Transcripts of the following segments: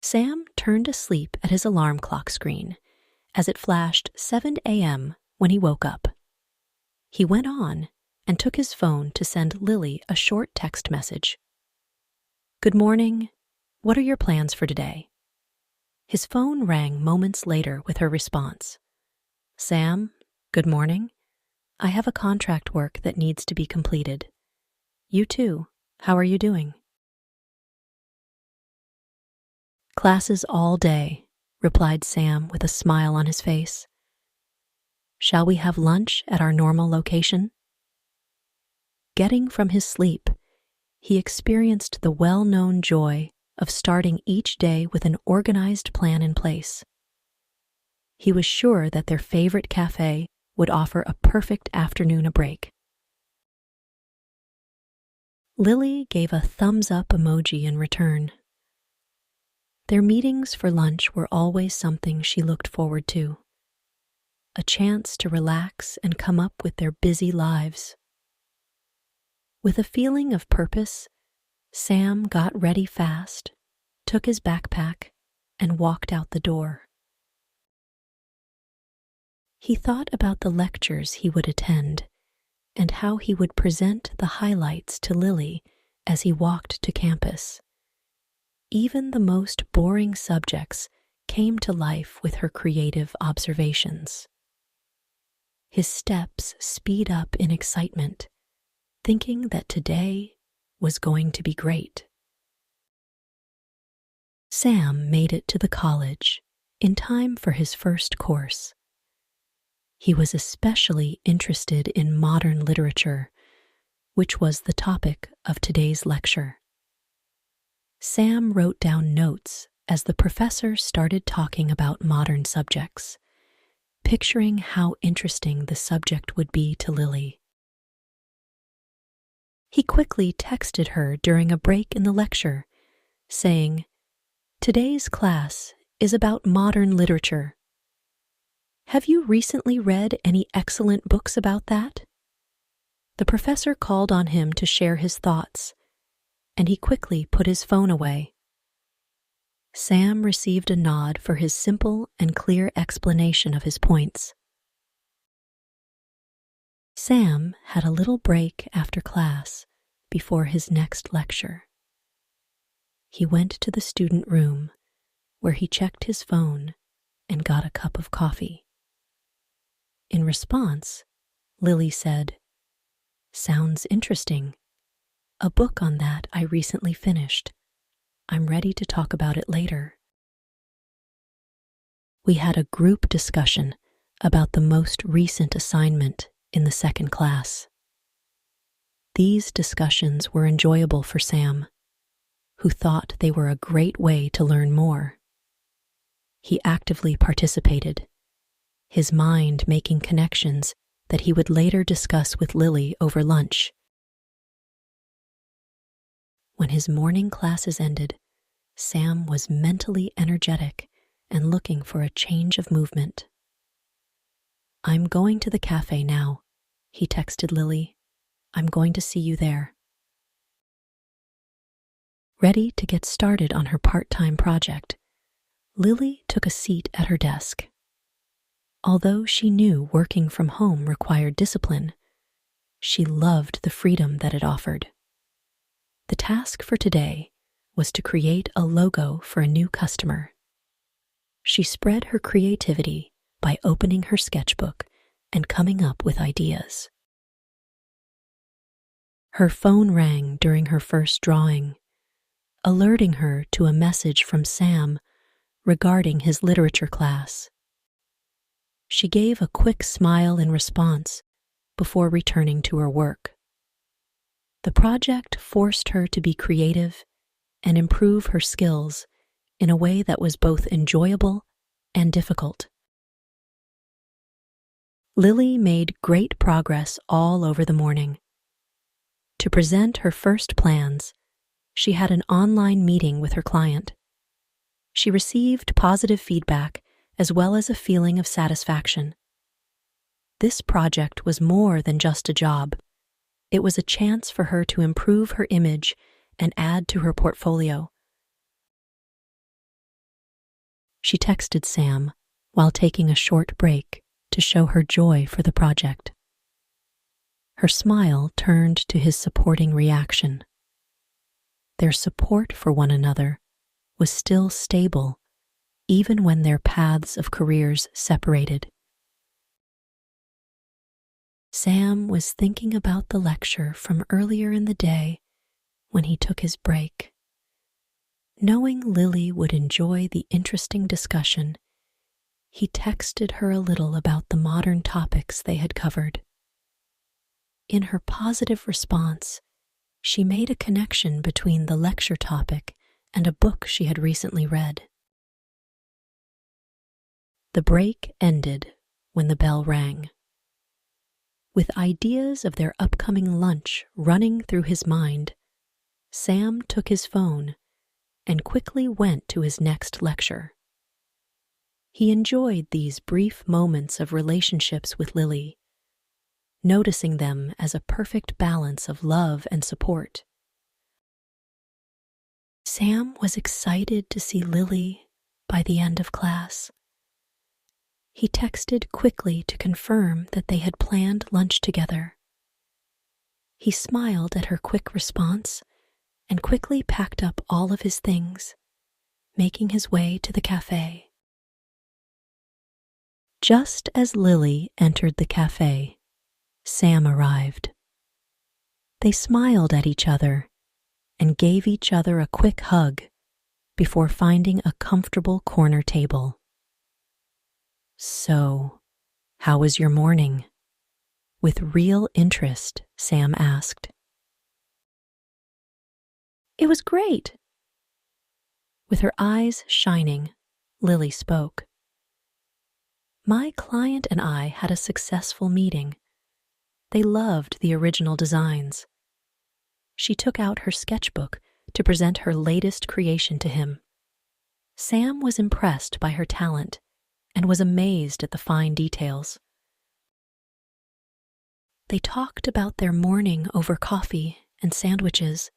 Sam turned asleep at his alarm clock screen as it flashed 7 a.m. when he woke up. He went on and took his phone to send Lily a short text message. "Good morning. What are your plans for today?" His phone rang moments later with her response. "Sam, good morning. I have a contract work that needs to be completed. You too. How are you doing?" "Classes all day," replied Sam with a smile on his face. "Shall we have lunch at our normal location?" Getting from his sleep, he experienced the well-known joy of starting each day with an organized plan in place. He was sure that their favorite cafe would offer a perfect afternoon break. Lily gave a thumbs-up emoji in return. Their meetings for lunch were always something she looked forward to. A chance to relax and come up with their busy lives. With a feeling of purpose, Sam got ready fast, took his backpack, and walked out the door. He thought about the lectures he would attend and how he would present the highlights to Lily as he walked to campus. Even the most boring subjects came to life with her creative observations. His steps speed up in excitement, thinking that today was going to be great. Sam made it to the college in time for his first course. He was especially interested in modern literature, which was the topic of today's lecture. Sam wrote down notes as the professor started talking about modern subjects, picturing how interesting the subject would be to Lily. He quickly texted her during a break in the lecture, saying, "Today's class is about modern literature. Have you recently read any excellent books about that?" The professor called on him to share his thoughts, and he quickly put his phone away. Sam received a nod for his simple and clear explanation of his points. Sam had a little break after class before his next lecture. He went to the student room where he checked his phone and got a cup of coffee. In response, Lily said, "Sounds interesting. A book on that I recently finished. I'm ready to talk about it later." We had a group discussion about the most recent assignment in the second class. These discussions were enjoyable for Sam, who thought they were a great way to learn more. He actively participated, his mind making connections that he would later discuss with Lily over lunch. When his morning classes ended, Sam was mentally energetic and looking for a change of movement. "I'm going to the cafe now," he texted Lily. "I'm going to see you there." Ready to get started on her part-time project, Lily took a seat at her desk. Although she knew working from home required discipline, she loved the freedom that it offered. The task for today was to create a logo for a new customer. She spread her creativity by opening her sketchbook and coming up with ideas. Her phone rang during her first drawing, alerting her to a message from Sam regarding his literature class. She gave a quick smile in response before returning to her work. The project forced her to be creative and improve her skills in a way that was both enjoyable and difficult. Lily made great progress all over the morning. To present her first plans, she had an online meeting with her client. She received positive feedback as well as a feeling of satisfaction. This project was more than just a job. It was a chance for her to improve her image and add to her portfolio. She texted Sam while taking a short break to show her joy for the project. Her smile turned to his supporting reaction. Their support for one another was still stable even when their paths of careers separated. Sam was thinking about the lecture from earlier in the day when he took his break. Knowing Lily would enjoy the interesting discussion, he texted her a little about the modern topics they had covered. In her positive response, she made a connection between the lecture topic and a book she had recently read. The break ended when the bell rang. With ideas of their upcoming lunch running through his mind, Sam took his phone and quickly went to his next lecture. He enjoyed these brief moments of relationships with Lily, noticing them as a perfect balance of love and support. Sam was excited to see Lily by the end of class. He texted quickly to confirm that they had planned lunch together. He smiled at her quick response and quickly packed up all of his things, making his way to the cafe. Just as Lily entered the cafe, Sam arrived. They smiled at each other and gave each other a quick hug before finding a comfortable corner table. "So, how was your morning?" With real interest, Sam asked. "It was great." With her eyes shining, Lily spoke. "My client and I had a successful meeting. They loved the original designs." She took out her sketchbook to present her latest creation to him. Sam was impressed by her talent and was amazed at the fine details. They talked about their morning over coffee and sandwiches.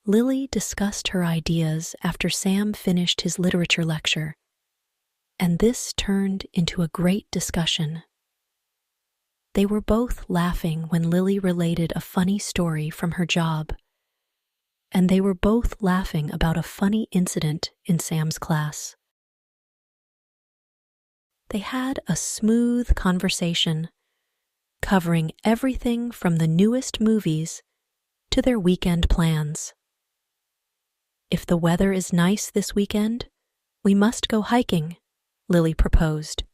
Lily discussed her ideas after Sam finished his literature lecture, and this turned into a great discussion. They were both laughing when Lily related a funny story from her job, and they were both laughing about a funny incident in Sam's class. They had a smooth conversation, covering everything from the newest movies to their weekend plans. "If the weather is nice this weekend, we must go hiking," Lily proposed.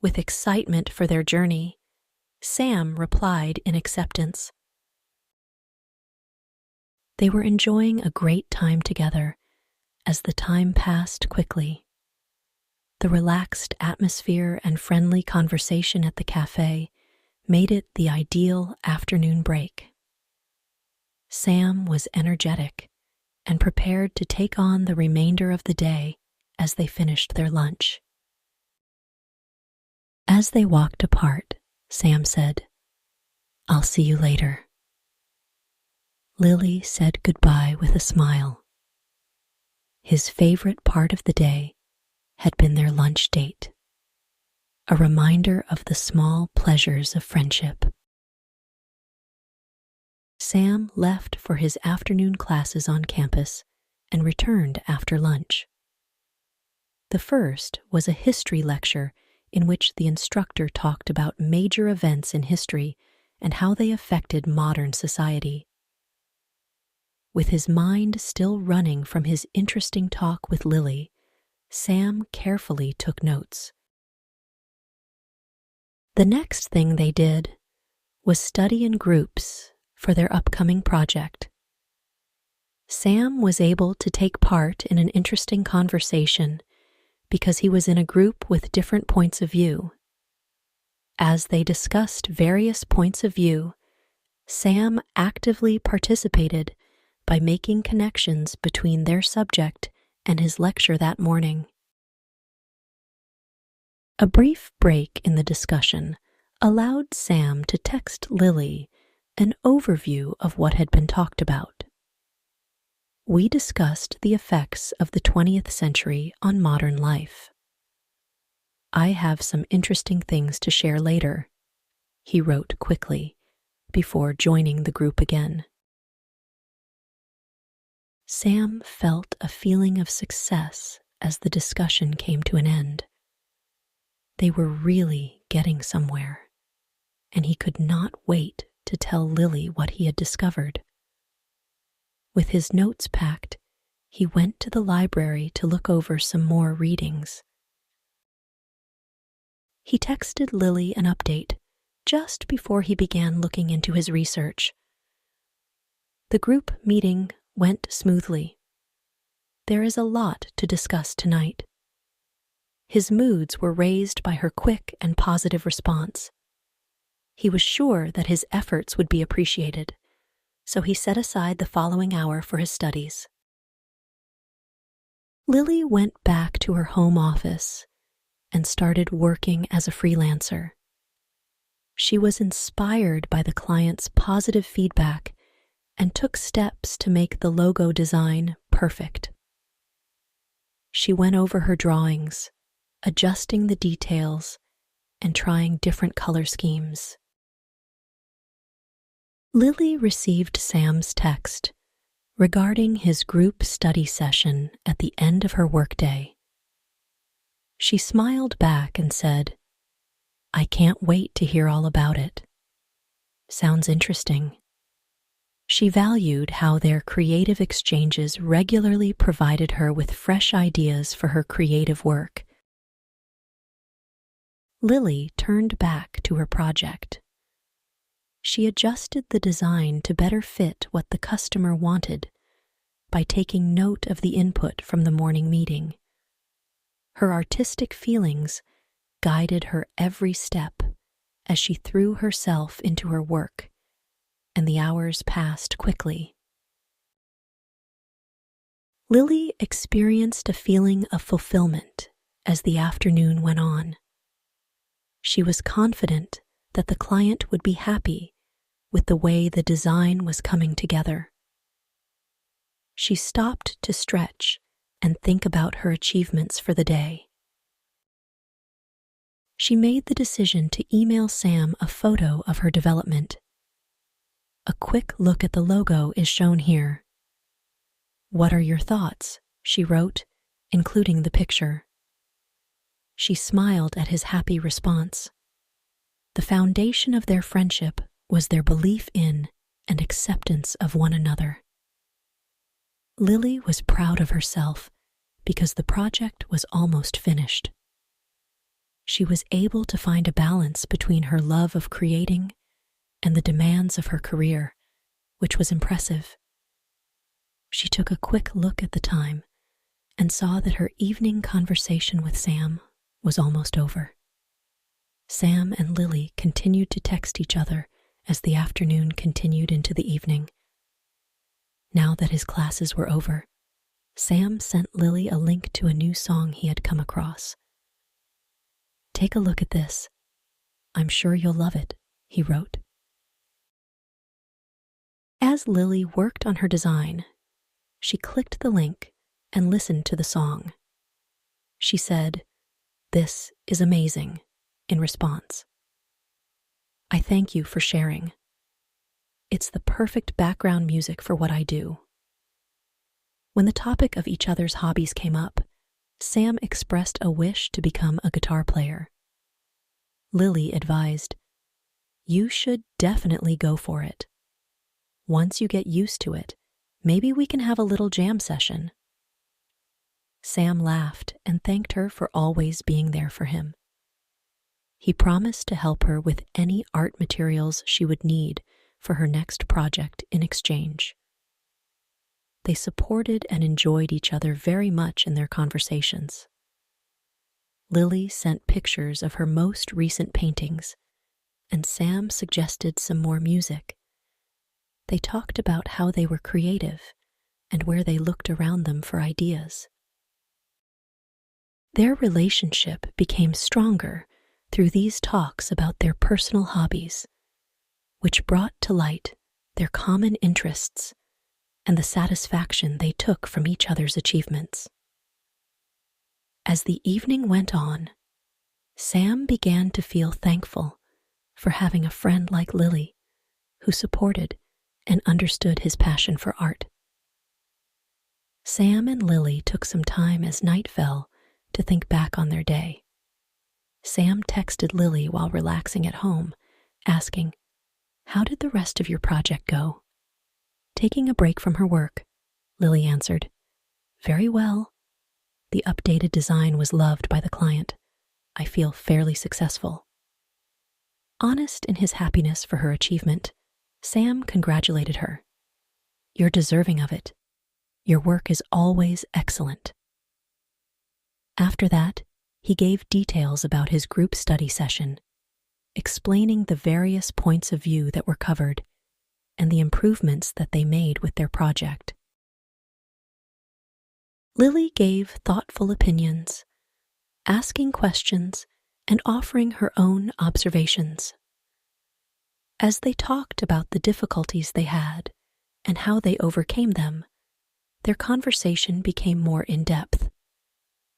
With excitement for their journey, Sam replied in acceptance. They were enjoying a great time together as the time passed quickly. The relaxed atmosphere and friendly conversation at the cafe made it the ideal afternoon break. Sam was energetic and prepared to take on the remainder of the day as they finished their lunch. As they walked apart, Sam said, "I'll see you later." Lily said goodbye with a smile. His favorite part of the day had been their lunch date, a reminder of the small pleasures of friendship. Sam left for his afternoon classes on campus and returned after lunch. The first was a history lecture in which the instructor talked about major events in history and how they affected modern society. With his mind still running from his interesting talk with Lily, Sam carefully took notes. The next thing they did was study in groups for their upcoming project. Sam was able to take part in an interesting conversation because he was in a group with different points of view. As they discussed various points of view, Sam actively participated by making connections between their subject and his lecture that morning. A brief break in the discussion allowed Sam to text Lily an overview of what had been talked about. we discussed the effects of the 20th century on modern life. I have some interesting things to share later, he wrote quickly before joining the group again. Sam felt a feeling of success as the discussion came to an end. They were really getting somewhere, and he could not wait to tell Lily what he had discovered. With his notes packed, he went to the library to look over some more readings. He texted Lily an update just before he began looking into his research. The group meeting went smoothly. There is a lot to discuss tonight. His moods were raised by her quick and positive response. He was sure that his efforts would be appreciated, so he set aside the following hour for his studies. Lily went back to her home office and started working as a freelancer. She was inspired by the client's positive feedback and took steps to make the logo design perfect. She went over her drawings, adjusting the details and trying different color schemes. Lily received Sam's text regarding his group study session at the end of her workday. She smiled back and said, "I can't wait to hear all about it. Sounds interesting." She valued how their creative exchanges regularly provided her with fresh ideas for her creative work. Lily turned back to her project. She adjusted the design to better fit what the customer wanted by taking note of the input from the morning meeting. Her artistic feelings guided her every step as she threw herself into her work, and the hours passed quickly. Lily experienced a feeling of fulfillment as the afternoon went on. She was confident that the client would be happy with the way the design was coming together. She stopped to stretch and think about her achievements for the day. She made the decision to email Sam a photo of her development. A quick look at the logo is shown here. "What are your thoughts?" she wrote, including the picture. She smiled at his happy response. The foundation of their friendship was their belief in and acceptance of one another. Lily was proud of herself because the project was almost finished. She was able to find a balance between her love of creating and the demands of her career, which was impressive. She took a quick look at the time and saw that her evening conversation with Sam was almost over. Sam and Lily continued to text each other as the afternoon continued into the evening. Now that his classes were over, Sam sent Lily a link to a new song he had come across. "Take a look at this. I'm sure you'll love it," he wrote. As Lily worked on her design, she clicked the link and listened to the song. She said, "This is amazing," in response. "I thank you for sharing. It's the perfect background music for what I do." When the topic of each other's hobbies came up, Sam expressed a wish to become a guitar player. Lily advised, "You should definitely go for it. Once you get used to it, maybe we can have a little jam session." Sam laughed and thanked her for always being there for him. He promised to help her with any art materials she would need for her next project in exchange. They supported and enjoyed each other very much in their conversations. Lily sent pictures of her most recent paintings, and Sam suggested some more music. They talked about how they were creative and where they looked around them for ideas. Their relationship became stronger through these talks about their personal hobbies, which brought to light their common interests and the satisfaction they took from each other's achievements. As the evening went on, Sam began to feel thankful for having a friend like Lily who supported and understood his passion for art. Sam and Lily took some time as night fell to think back on their day. Sam texted Lily while relaxing at home, asking, "How did the rest of your project go?" Taking a break from her work, Lily answered, "Very well. The updated design was loved by the client. I feel fairly successful." Honest in his happiness for her achievement, Sam congratulated her. "You're deserving of it. Your work is always excellent." After that, he gave details about his group study session, explaining the various points of view that were covered and the improvements that they made with their project. Lily gave thoughtful opinions, asking questions and offering her own observations. As they talked about the difficulties they had and how they overcame them, their conversation became more in-depth.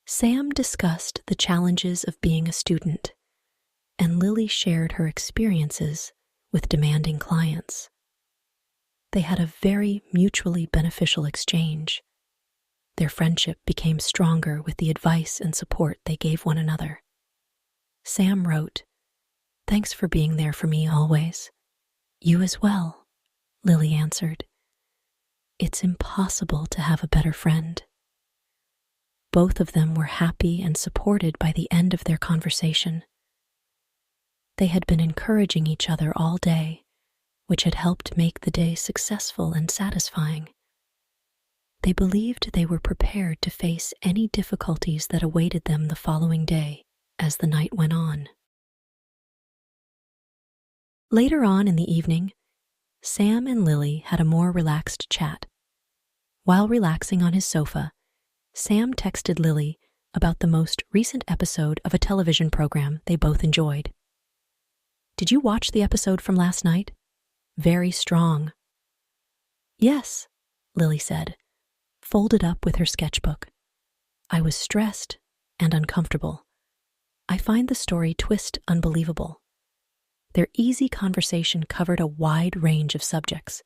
Sam discussed the challenges of being a student, and Lily shared her experiences with demanding clients. They had a very mutually beneficial exchange. Their friendship became stronger with the advice and support they gave one another. Sam wrote, "Thanks for being there for me always." "You as well," Lily answered. "It's impossible to have a better friend." Both of them were happy and supported by the end of their conversation. They had been encouraging each other all day, which had helped make the day successful and satisfying. They believed they were prepared to face any difficulties that awaited them the following day as the night went on. Later on in the evening, Sam and Lily had a more relaxed chat. While relaxing on his sofa, Sam texted Lily about the most recent episode of a television program they both enjoyed. "Did you watch the episode from last night? Very strong." "Yes," Lily said, folded up with her sketchbook. "I was stressed and uncomfortable. I find the story twist unbelievable." Their easy conversation covered a wide range of subjects,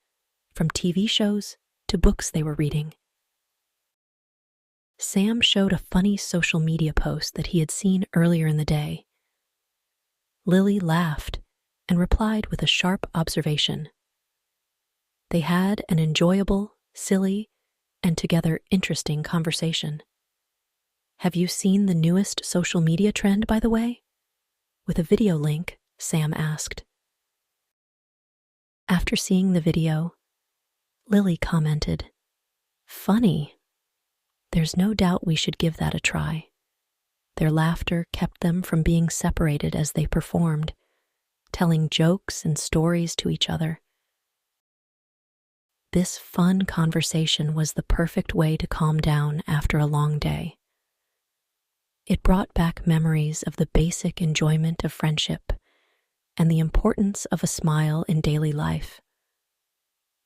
from TV shows to books they were reading. Sam showed a funny social media post that he had seen earlier in the day. Lily laughed and replied with a sharp observation. They had an enjoyable, silly, and together interesting conversation. "Have you seen the newest social media trend, by the way?" With a video link, Sam asked. After seeing the video, Lily commented, "Funny. There's no doubt we should give that a try." Their laughter kept them from being separated as they performed, telling jokes and stories to each other. This fun conversation was the perfect way to calm down after a long day. It brought back memories of the basic enjoyment of friendship and the importance of a smile in daily life.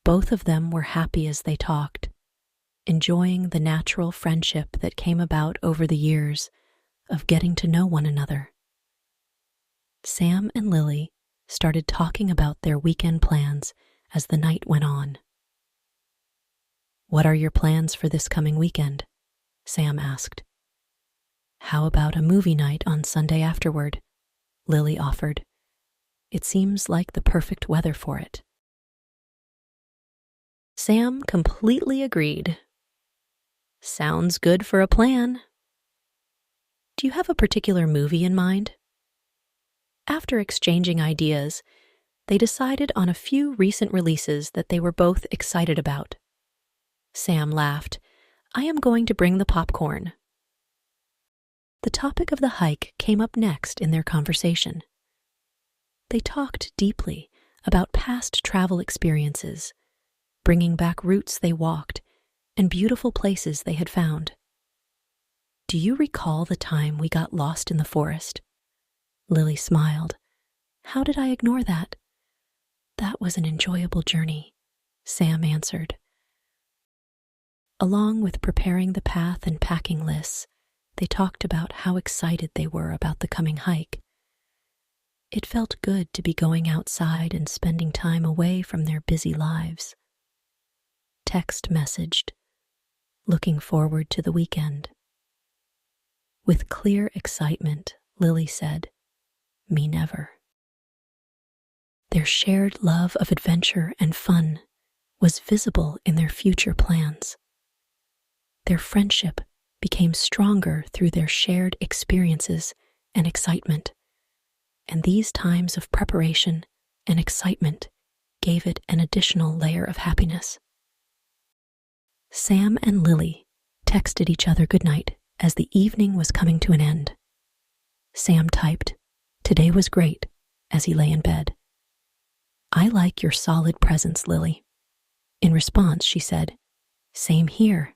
Both of them were happy as they talked, enjoying the natural friendship that came about over the years of getting to know one another. Sam and Lily started talking about their weekend plans as the night went on. "What are your plans for this coming weekend?" Sam asked. "How about a movie night on Sunday afterward?" Lily offered. "It seems like the perfect weather for it." Sam completely agreed. "Sounds good for a plan." "Do you have a particular movie in mind?" After exchanging ideas, they decided on a few recent releases that they were both excited about. Sam laughed. "I am going to bring the popcorn." The topic of the hike came up next in their conversation. They talked deeply about past travel experiences, bringing back routes they walked and beautiful places they had found. "Do you recall the time we got lost in the forest?" Lily smiled. "How did I ignore that?" "That was an enjoyable journey," Sam answered. Along with preparing the path and packing lists, they talked about how excited they were about the coming hike. It felt good to be going outside and spending time away from their busy lives. Text messaged, looking forward to the weekend. With clear excitement, Lily said, "Me never." Their shared love of adventure and fun was visible in their future plans. Their friendship became stronger through their shared experiences and excitement, and these times of preparation and excitement gave it an additional layer of happiness. Sam and Lily texted each other goodnight as the evening was coming to an end. Sam typed, "Today was great," as he lay in bed. "I like your solid presence, Lily." In response, she said, "Same here.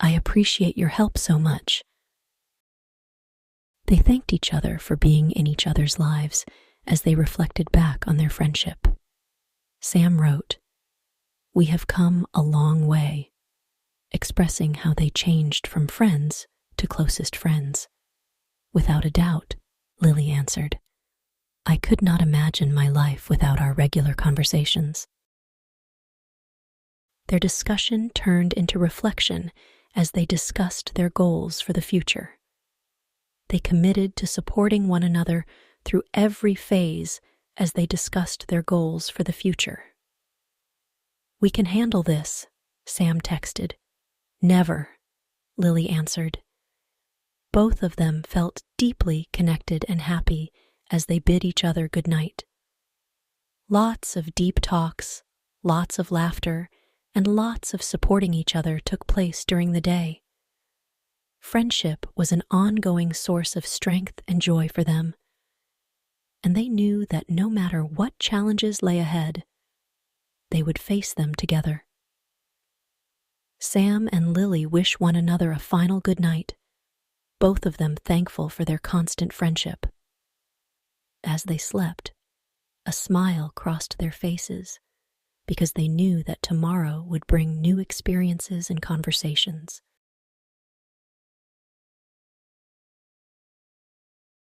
I appreciate your help so much." They thanked each other for being in each other's lives as they reflected back on their friendship. Sam wrote, "We have come a long way," expressing how they changed from friends to closest friends. "Without a doubt," Lily answered, "I could not imagine my life without our regular conversations." Their discussion turned into reflection as they discussed their goals for the future. They committed to supporting one another through every phase as they discussed their goals for the future. "We can handle this," Sam texted. "Never," Lily answered. Both of them felt deeply connected and happy as they bid each other good night. Lots of deep talks, lots of laughter, and lots of supporting each other took place during the day. Friendship was an ongoing source of strength and joy for them, and they knew that no matter what challenges lay ahead, they would face them together. Sam and Lily wish one another a final good night, both of them thankful for their constant friendship. As they slept, a smile crossed their faces because they knew that tomorrow would bring new experiences and conversations.